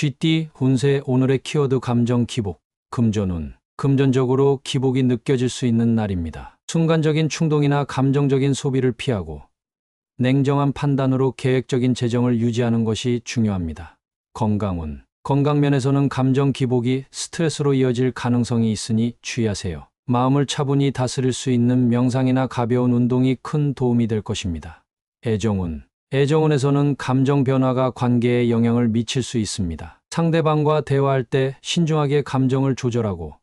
쥐띠, 운세, 오늘의 키워드 감정 기복, 금전운. 금전적으로 기복이 느껴질 수 있는 날입니다. 순간적인 충동이나 감정적인 소비를 피하고 냉정한 판단으로 계획적인 재정을 유지하는 것이 중요합니다. 건강운. 건강면에서는 감정 기복이 스트레스로 이어질 가능성이 있으니 주의하세요. 마음을 차분히 다스릴 수 있는 명상이나 가벼운 운동이 큰 도움이 될 것입니다. 애정운. 애정운에서는 감정 변화가 관계에 영향을 미칠 수 있습니다. 상대방과 대화할 때 신중하게 감정을 조절하고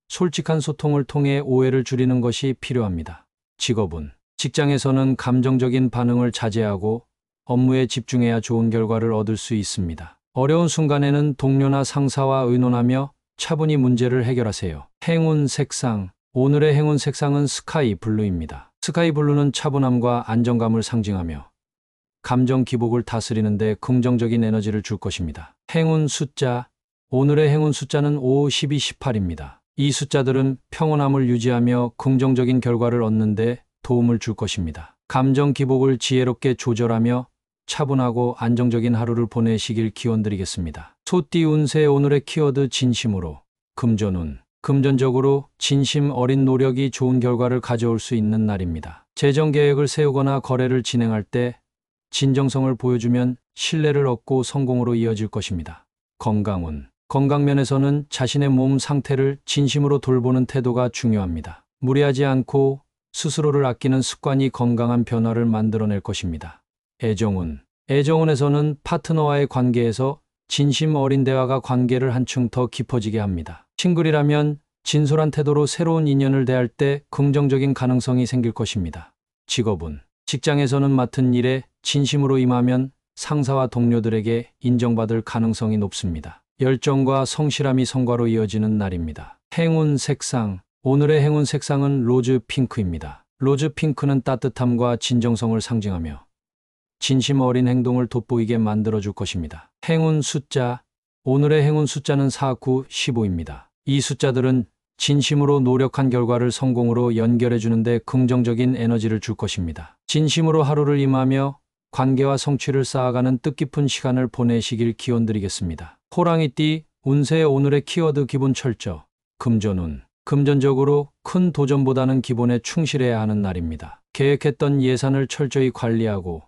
솔직한 소통을 통해 오해를 줄이는 것이 필요합니다. 직업운. 직장에서는 감정적인 반응을 자제하고 업무에 집중해야 좋은 결과를 얻을 수 있습니다. 어려운 순간에는 동료나 상사와 의논하며 차분히 문제를 해결하세요. 행운 색상. 오늘의 행운 색상은 스카이 블루입니다. 스카이 블루는 차분함과 안정감을 상징하며 감정 기복을 다스리는 데 긍정적인 에너지를 줄 것입니다. 행운 숫자. 오늘의 행운 숫자는 5, 12, 18입니다. 이 숫자들은 평온함을 유지하며 긍정적인 결과를 얻는 데 도움을 줄 것입니다. 감정 기복을 지혜롭게 조절하며 차분하고 안정적인 하루를 보내시길 기원드리겠습니다. 소띠 운세. 오늘의 키워드 진심으로. 금전운. 금전적으로 진심 어린 노력이 좋은 결과를 가져올 수 있는 날입니다. 재정 계획을 세우거나 거래를 진행할 때 진정성을 보여주면 신뢰를 얻고 성공으로 이어질 것입니다. 건강운. 건강면에서는 자신의 몸 상태를 진심으로 돌보는 태도가 중요합니다. 무리하지 않고 스스로를 아끼는 습관이 건강한 변화를 만들어낼 것입니다. 애정운. 애정운에서는 파트너와의 관계에서 진심 어린 대화가 관계를 한층 더 깊어지게 합니다. 싱글이라면 진솔한 태도로 새로운 인연을 대할 때 긍정적인 가능성이 생길 것입니다. 직업운. 직장에서는 맡은 일에 진심으로 임하면 상사와 동료들에게 인정받을 가능성이 높습니다. 열정과 성실함이 성과로 이어지는 날입니다. 행운 색상. 오늘의 행운 색상은 로즈 핑크입니다. 로즈 핑크는 따뜻함과 진정성을 상징하며 진심 어린 행동을 돋보이게 만들어줄 것입니다. 행운 숫자. 오늘의 행운 숫자는 4, 9, 15입니다. 이 숫자들은 진심으로 노력한 결과를 성공으로 연결해주는 데 긍정적인 에너지를 줄 것입니다. 진심으로 하루를 임하며 관계와 성취를 쌓아가는 뜻깊은 시간을 보내시길 기원드리겠습니다. 호랑이띠 운세. 오늘의 키워드 기본 철저. 금전운. 금전적으로 큰 도전보다는 기본에 충실해야 하는 날입니다. 계획했던 예산을 철저히 관리하고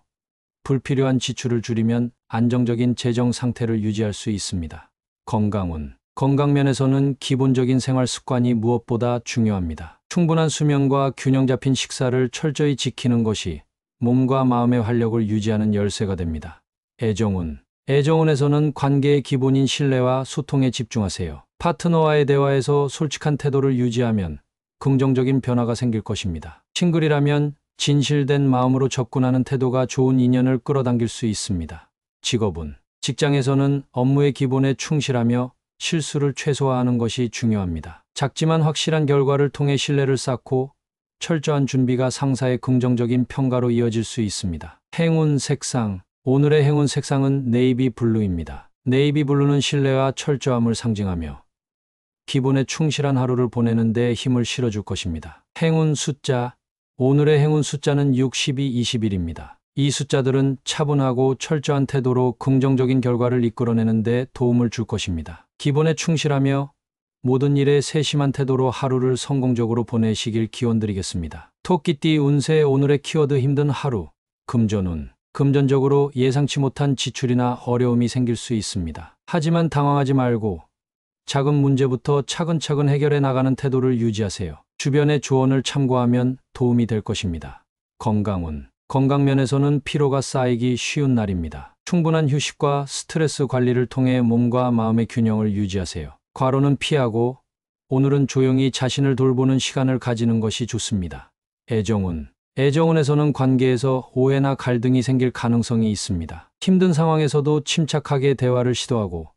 불필요한 지출을 줄이면 안정적인 재정 상태를 유지할 수 있습니다. 건강운. 건강면에서는 기본적인 생활 습관이 무엇보다 중요합니다. 충분한 수면과 균형 잡힌 식사를 철저히 지키는 것이 몸과 마음의 활력을 유지하는 열쇠가 됩니다. 애정운. 애정운에서는 관계의 기본인 신뢰와 소통에 집중하세요. 파트너와의 대화에서 솔직한 태도를 유지하면 긍정적인 변화가 생길 것입니다. 싱글이라면 진실된 마음으로 접근하는 태도가 좋은 인연을 끌어당길 수 있습니다. 직업운. 직장에서는 업무의 기본에 충실하며 실수를 최소화하는 것이 중요합니다. 작지만 확실한 결과를 통해 신뢰를 쌓고 철저한 준비가 상사의 긍정적인 평가로 이어질 수 있습니다. 행운 색상. 오늘의 행운 색상은 네이비 블루입니다. 네이비 블루는 신뢰와 철저함을 상징하며 기본에 충실한 하루를 보내는 데 힘을 실어줄 것입니다. 행운 숫자. 오늘의 행운 숫자는 6, 12, 21입니다. 이 숫자들은 차분하고 철저한 태도로 긍정적인 결과를 이끌어내는 데 도움을 줄 것입니다. 기본에 충실하며 모든 일에 세심한 태도로 하루를 성공적으로 보내시길 기원드리겠습니다. 토끼띠 운세. 오늘의 키워드 힘든 하루. 금전운. 금전적으로 예상치 못한 지출이나 어려움이 생길 수 있습니다. 하지만 당황하지 말고 작은 문제부터 차근차근 해결해 나가는 태도를 유지하세요. 주변의 조언을 참고하면 도움이 될 것입니다. 건강운. 건강면에서는 피로가 쌓이기 쉬운 날입니다. 충분한 휴식과 스트레스 관리를 통해 몸과 마음의 균형을 유지하세요. 과로는 피하고 오늘은 조용히 자신을 돌보는 시간을 가지는 것이 좋습니다. 애정운. 애정운에서는 관계에서 오해나 갈등이 생길 가능성이 있습니다. 힘든 상황에서도 침착하게 대화를 시도하고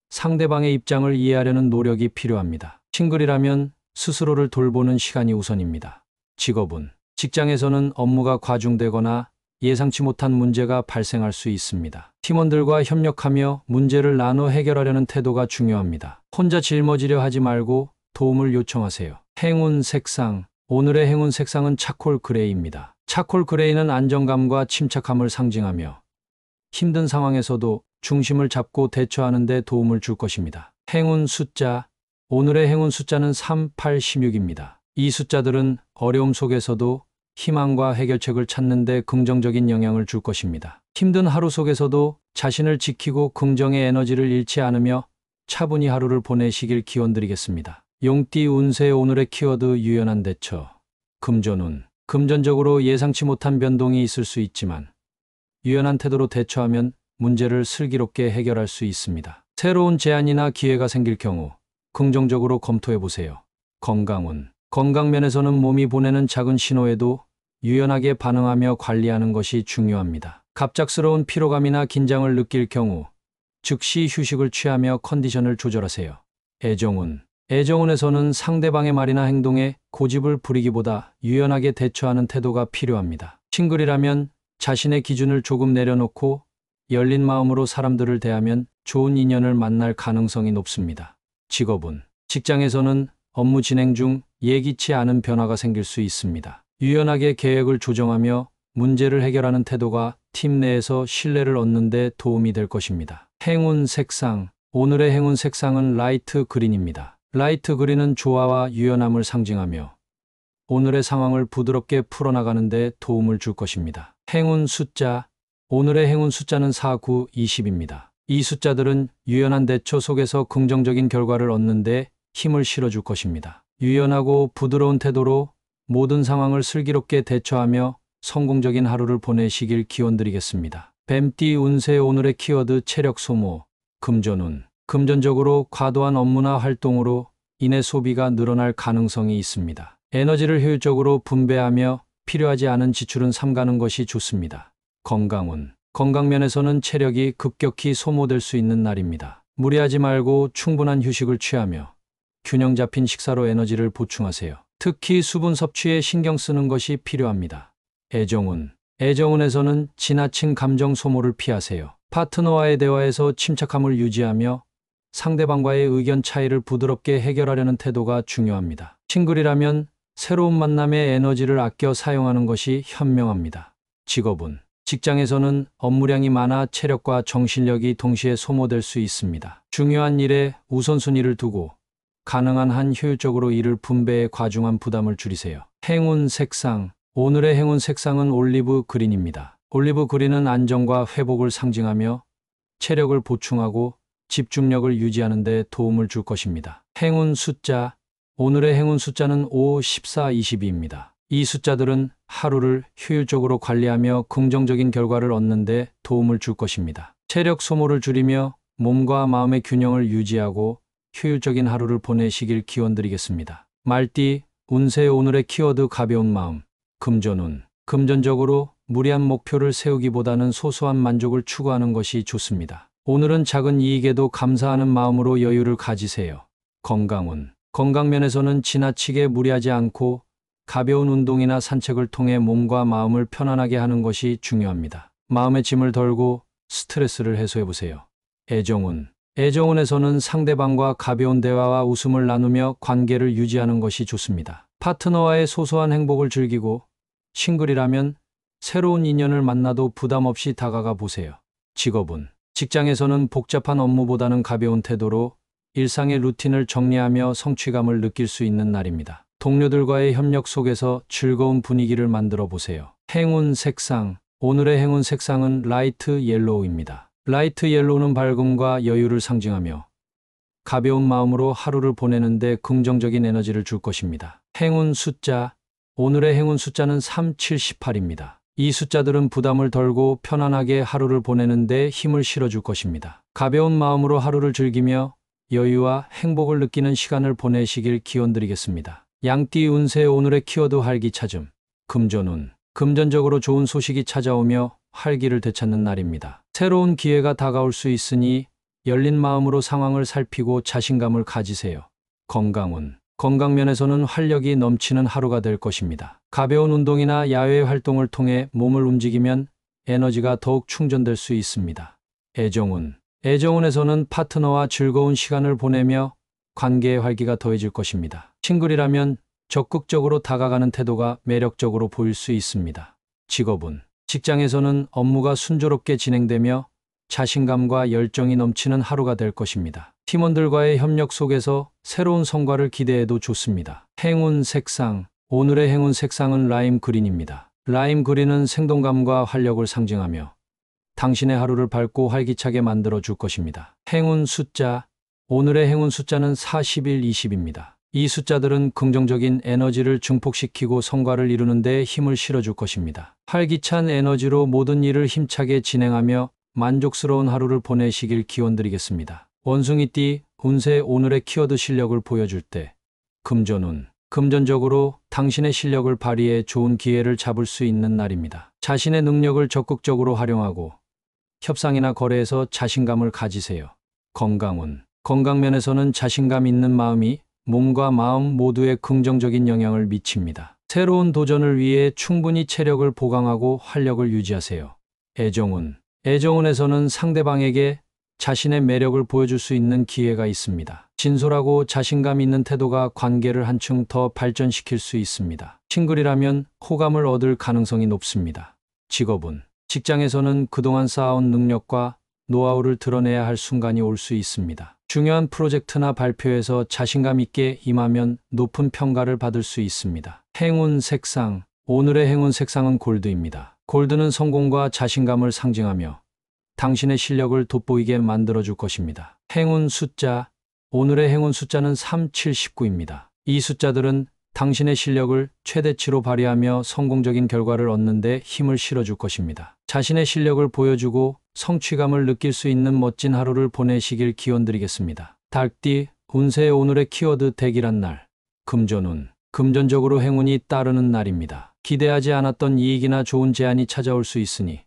상대방의 입장을 이해하려는 노력이 필요합니다. 싱글이라면 스스로를 돌보는 시간이 우선입니다. 직업운. 직장에서는 업무가 과중되거나 예상치 못한 문제가 발생할 수 있습니다. 팀원들과 협력하며 문제를 나눠 해결하려는 태도가 중요합니다. 혼자 짊어지려 하지 말고 도움을 요청하세요. 행운 색상. 오늘의 행운 색상은 차콜 그레이입니다. 차콜 그레이는 안정감과 침착함을 상징하며 힘든 상황에서도 중심을 잡고 대처하는 데 도움을 줄 것입니다. 행운 숫자. 오늘의 행운 숫자는 3, 8, 16입니다. 이 숫자들은 어려움 속에서도 희망과 해결책을 찾는 데 긍정적인 영향을 줄 것입니다. 힘든 하루 속에서도 자신을 지키고 긍정의 에너지를 잃지 않으며 차분히 하루를 보내시길 기원드리겠습니다. 용띠 운세. 오늘의 키워드 유연한 대처. 금전운. 금전적으로 예상치 못한 변동이 있을 수 있지만 유연한 태도로 대처하면 문제를 슬기롭게 해결할 수 있습니다. 새로운 제안이나 기회가 생길 경우 긍정적으로 검토해 보세요. 건강운. 건강면에서는 몸이 보내는 작은 신호에도 유연하게 반응하며 관리하는 것이 중요합니다. 갑작스러운 피로감이나 긴장을 느낄 경우 즉시 휴식을 취하며 컨디션을 조절하세요. 애정운. 애정운에서는 상대방의 말이나 행동에 고집을 부리기보다 유연하게 대처하는 태도가 필요합니다. 싱글이라면 자신의 기준을 조금 내려놓고 열린 마음으로 사람들을 대하면 좋은 인연을 만날 가능성이 높습니다. 직업운. 직장에서는 업무 진행 중 예기치 않은 변화가 생길 수 있습니다. 유연하게 계획을 조정하며 문제를 해결하는 태도가 팀 내에서 신뢰를 얻는 데 도움이 될 것입니다. 행운 색상. 오늘의 행운 색상은 라이트 그린입니다. 라이트 그린은 조화와 유연함을 상징하며 오늘의 상황을 부드럽게 풀어나가는 데 도움을 줄 것입니다. 행운 숫자. 오늘의 행운 숫자는 4, 9, 20입니다. 이 숫자들은 유연한 대처 속에서 긍정적인 결과를 얻는 데 힘을 실어줄 것입니다. 유연하고 부드러운 태도로 모든 상황을 슬기롭게 대처하며 성공적인 하루를 보내시길 기원드리겠습니다. 뱀띠 운세. 오늘의 키워드 체력 소모. 금전운. 금전적으로 과도한 업무나 활동으로 인해 소비가 늘어날 가능성이 있습니다. 에너지를 효율적으로 분배하며 필요하지 않은 지출은 삼가는 것이 좋습니다. 건강운. 건강면에서는 체력이 급격히 소모될 수 있는 날입니다. 무리하지 말고 충분한 휴식을 취하며 균형 잡힌 식사로 에너지를 보충하세요. 특히 수분 섭취에 신경 쓰는 것이 필요합니다. 애정운. 애정운에서는 지나친 감정 소모를 피하세요. 파트너와의 대화에서 침착함을 유지하며 상대방과의 의견 차이를 부드럽게 해결하려는 태도가 중요합니다. 싱글이라면 새로운 만남의 에너지를 아껴 사용하는 것이 현명합니다. 직업운. 직장에서는 업무량이 많아 체력과 정신력이 동시에 소모될 수 있습니다. 중요한 일에 우선순위를 두고 가능한 한 효율적으로 일을 분배해 과중한 부담을 줄이세요. 행운 색상. 오늘의 행운 색상은 올리브 그린입니다. 올리브 그린은 안정과 회복을 상징하며 체력을 보충하고 집중력을 유지하는 데 도움을 줄 것입니다. 행운 숫자. 오늘의 행운 숫자는 5, 14, 22입니다. 이 숫자들은 하루를 효율적으로 관리하며 긍정적인 결과를 얻는 데 도움을 줄 것입니다. 체력 소모를 줄이며 몸과 마음의 균형을 유지하고 효율적인 하루를 보내시길 기원드리겠습니다. 말띠 운세. 오늘의 키워드 가벼운 마음. 금전운. 금전적으로 무리한 목표를 세우기보다는 소소한 만족을 추구하는 것이 좋습니다. 오늘은 작은 이익에도 감사하는 마음으로 여유를 가지세요. 건강운. 건강면에서는 지나치게 무리하지 않고 가벼운 운동이나 산책을 통해 몸과 마음을 편안하게 하는 것이 중요합니다. 마음의 짐을 덜고 스트레스를 해소해보세요. 애정운. 애정운에서는 상대방과 가벼운 대화와 웃음을 나누며 관계를 유지하는 것이 좋습니다. 파트너와의 소소한 행복을 즐기고 싱글이라면 새로운 인연을 만나도 부담 없이 다가가 보세요. 직업운. 직장에서는 복잡한 업무보다는 가벼운 태도로 일상의 루틴을 정리하며 성취감을 느낄 수 있는 날입니다. 동료들과의 협력 속에서 즐거운 분위기를 만들어 보세요. 행운 색상. 오늘의 행운 색상은 라이트 옐로우입니다. 라이트 옐로우는 밝음과 여유를 상징하며 가벼운 마음으로 하루를 보내는데 긍정적인 에너지를 줄 것입니다. 행운 숫자. 오늘의 행운 숫자는 3, 7, 18입니다. 이 숫자들은 부담을 덜고 편안하게 하루를 보내는데 힘을 실어줄 것입니다. 가벼운 마음으로 하루를 즐기며 여유와 행복을 느끼는 시간을 보내시길 기원드리겠습니다. 양띠 운세. 오늘의 키워드 활기차즘. 금전운. 금전적으로 좋은 소식이 찾아오며 활기를 되찾는 날입니다. 새로운 기회가 다가올 수 있으니 열린 마음으로 상황을 살피고 자신감을 가지세요. 건강운. 건강면에서는 활력이 넘치는 하루가 될 것입니다. 가벼운 운동이나 야외 활동을 통해 몸을 움직이면 에너지가 더욱 충전될 수 있습니다. 애정운. 애정운에서는 파트너와 즐거운 시간을 보내며 관계의 활기가 더해질 것입니다. 싱글이라면 적극적으로 다가가는 태도가 매력적으로 보일 수 있습니다. 직업운. 직장에서는 업무가 순조롭게 진행되며 자신감과 열정이 넘치는 하루가 될 것입니다. 팀원들과의 협력 속에서 새로운 성과를 기대해도 좋습니다. 행운 색상. 오늘의 행운 색상은 라임 그린입니다. 라임 그린은 생동감과 활력을 상징하며 당신의 하루를 밝고 활기차게 만들어 줄 것입니다. 행운 숫자. 오늘의 행운 숫자는 41, 20입니다. 이 숫자들은 긍정적인 에너지를 증폭시키고 성과를 이루는 데 힘을 실어줄 것입니다. 활기찬 에너지로 모든 일을 힘차게 진행하며 만족스러운 하루를 보내시길 기원드리겠습니다. 원숭이띠 운세. 오늘의 키워드 실력을 보여줄 때 금전운. 금전적으로 당신의 실력을 발휘해 좋은 기회를 잡을 수 있는 날입니다. 자신의 능력을 적극적으로 활용하고 협상이나 거래에서 자신감을 가지세요. 건강운. 건강면에서는 자신감 있는 마음이 몸과 마음 모두에 긍정적인 영향을 미칩니다. 새로운 도전을 위해 충분히 체력을 보강하고 활력을 유지하세요. 애정운. 애정운에서는 상대방에게 자신의 매력을 보여줄 수 있는 기회가 있습니다. 진솔하고 자신감 있는 태도가 관계를 한층 더 발전시킬 수 있습니다. 싱글이라면 호감을 얻을 가능성이 높습니다. 직업운. 직장에서는 그동안 쌓아온 능력과 노하우를 드러내야 할 순간이 올 수 있습니다. 중요한 프로젝트나 발표에서 자신감 있게 임하면 높은 평가를 받을 수 있습니다. 행운 색상. 오늘의 행운 색상은 골드입니다. 골드는 성공과 자신감을 상징하며 당신의 실력을 돋보이게 만들어줄 것입니다. 행운 숫자. 오늘의 행운 숫자는 3, 7, 19입니다. 이 숫자들은 당신의 실력을 최대치로 발휘하며 성공적인 결과를 얻는 데 힘을 실어줄 것입니다. 자신의 실력을 보여주고 성취감을 느낄 수 있는 멋진 하루를 보내시길 기원드리겠습니다. 닭띠 운세. 오늘의 키워드 대기란 날. 금전운. 금전적으로 행운이 따르는 날입니다. 기대하지 않았던 이익이나 좋은 제안이 찾아올 수 있으니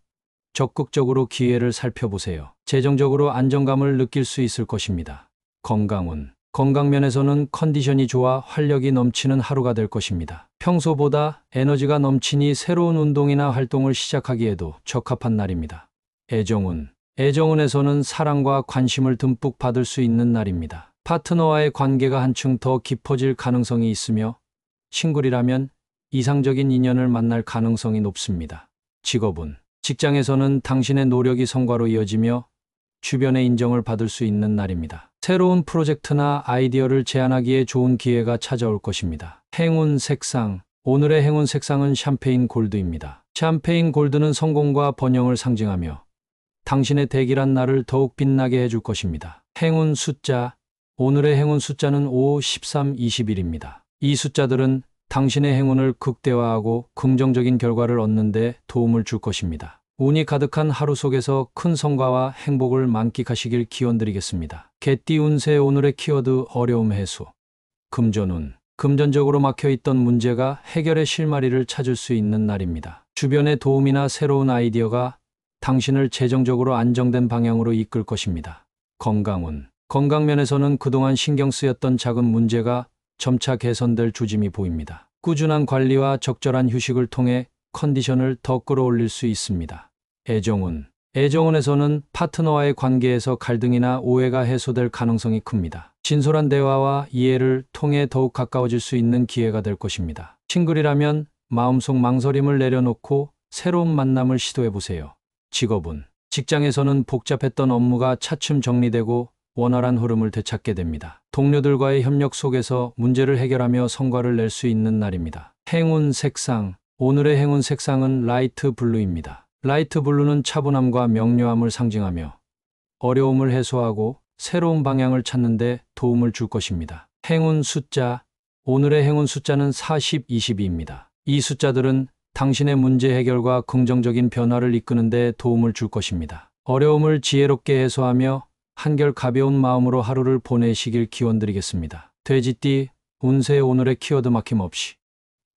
적극적으로 기회를 살펴보세요. 재정적으로 안정감을 느낄 수 있을 것입니다. 건강운. 건강면에서는 컨디션이 좋아 활력이 넘치는 하루가 될 것입니다. 평소보다 에너지가 넘치니 새로운 운동이나 활동을 시작하기에도 적합한 날입니다. 애정운. 애정운에서는 사랑과 관심을 듬뿍 받을 수 있는 날입니다. 파트너와의 관계가 한층 더 깊어질 가능성이 있으며 싱글이라면 이상적인 인연을 만날 가능성이 높습니다. 직업운. 직장에서는 당신의 노력이 성과로 이어지며 주변의 인정을 받을 수 있는 날입니다. 새로운 프로젝트나 아이디어를 제안하기에 좋은 기회가 찾아올 것입니다. 행운 색상. 오늘의 행운 색상은 샴페인 골드입니다. 샴페인 골드는 성공과 번영을 상징하며 당신의 대기란 날을 더욱 빛나게 해줄 것입니다. 행운 숫자. 오늘의 행운 숫자는 5, 13, 21입니다. 이 숫자들은 당신의 행운을 극대화하고 긍정적인 결과를 얻는 데 도움을 줄 것입니다. 운이 가득한 하루 속에서 큰 성과와 행복을 만끽하시길 기원드리겠습니다. 개띠 운세. 오늘의 키워드 어려움 해소. 금전운. 금전적으로 막혀있던 문제가 해결의 실마리를 찾을 수 있는 날입니다. 주변의 도움이나 새로운 아이디어가 당신을 재정적으로 안정된 방향으로 이끌 것입니다. 건강운. 건강면에서는 그동안 신경 쓰였던 작은 문제가 점차 개선될 조짐이 보입니다. 꾸준한 관리와 적절한 휴식을 통해 컨디션을 더 끌어올릴 수 있습니다. 애정운. 애정운에서는 파트너와의 관계에서 갈등이나 오해가 해소될 가능성이 큽니다. 진솔한 대화와 이해를 통해 더욱 가까워질 수 있는 기회가 될 것입니다. 싱글이라면 마음속 망설임을 내려놓고 새로운 만남을 시도해보세요. 직업운. 직장에서는 복잡했던 업무가 차츰 정리되고 원활한 흐름을 되찾게 됩니다. 동료들과의 협력 속에서 문제를 해결하며 성과를 낼 수 있는 날입니다. 행운 색상. 오늘의 행운 색상은 라이트 블루입니다. 라이트 블루는 차분함과 명료함을 상징하며 어려움을 해소하고 새로운 방향을 찾는 데 도움을 줄 것입니다. 행운 숫자. 오늘의 행운 숫자는 40, 22입니다. 이 숫자들은 당신의 문제 해결과 긍정적인 변화를 이끄는 데 도움을 줄 것입니다. 어려움을 지혜롭게 해소하며 한결 가벼운 마음으로 하루를 보내시길 기원드리겠습니다. 돼지띠 운세. 오늘의 키워드 막힘없이.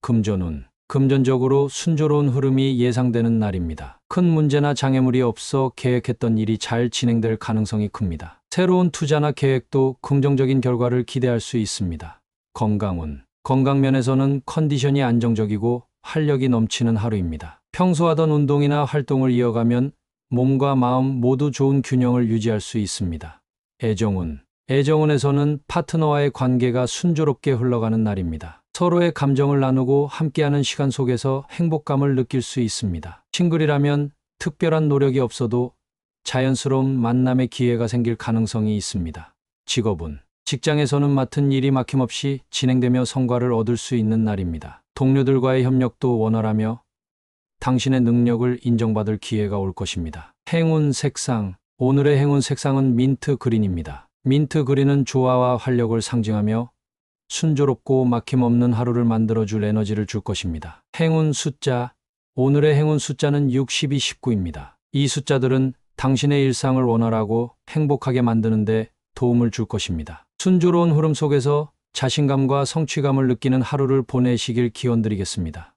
금전운. 금전적으로 순조로운 흐름이 예상되는 날입니다. 큰 문제나 장애물이 없어 계획했던 일이 잘 진행될 가능성이 큽니다. 새로운 투자나 계획도 긍정적인 결과를 기대할 수 있습니다. 건강운. 건강면에서는 컨디션이 안정적이고 활력이 넘치는 하루입니다. 평소 하던 운동이나 활동을 이어가면 몸과 마음 모두 좋은 균형을 유지할 수 있습니다. 애정운. 애정운에서는 파트너와의 관계가 순조롭게 흘러가는 날입니다. 서로의 감정을 나누고 함께하는 시간 속에서 행복감을 느낄 수 있습니다. 싱글이라면 특별한 노력이 없어도 자연스러운 만남의 기회가 생길 가능성이 있습니다. 직업은 직장에서는 맡은 일이 막힘없이 진행되며 성과를 얻을 수 있는 날입니다. 동료들과의 협력도 원활하며 당신의 능력을 인정받을 기회가 올 것입니다. 행운 색상. 오늘의 행운 색상은 민트 그린입니다. 민트 그린은 조화와 활력을 상징하며 순조롭고 막힘없는 하루를 만들어줄 에너지를 줄 것입니다. 행운 숫자. 오늘의 행운 숫자는 6, 12, 19입니다. 이 숫자들은 당신의 일상을 원활하고 행복하게 만드는 데 도움을 줄 것입니다. 순조로운 흐름 속에서 자신감과 성취감을 느끼는 하루를 보내시길 기원드리겠습니다.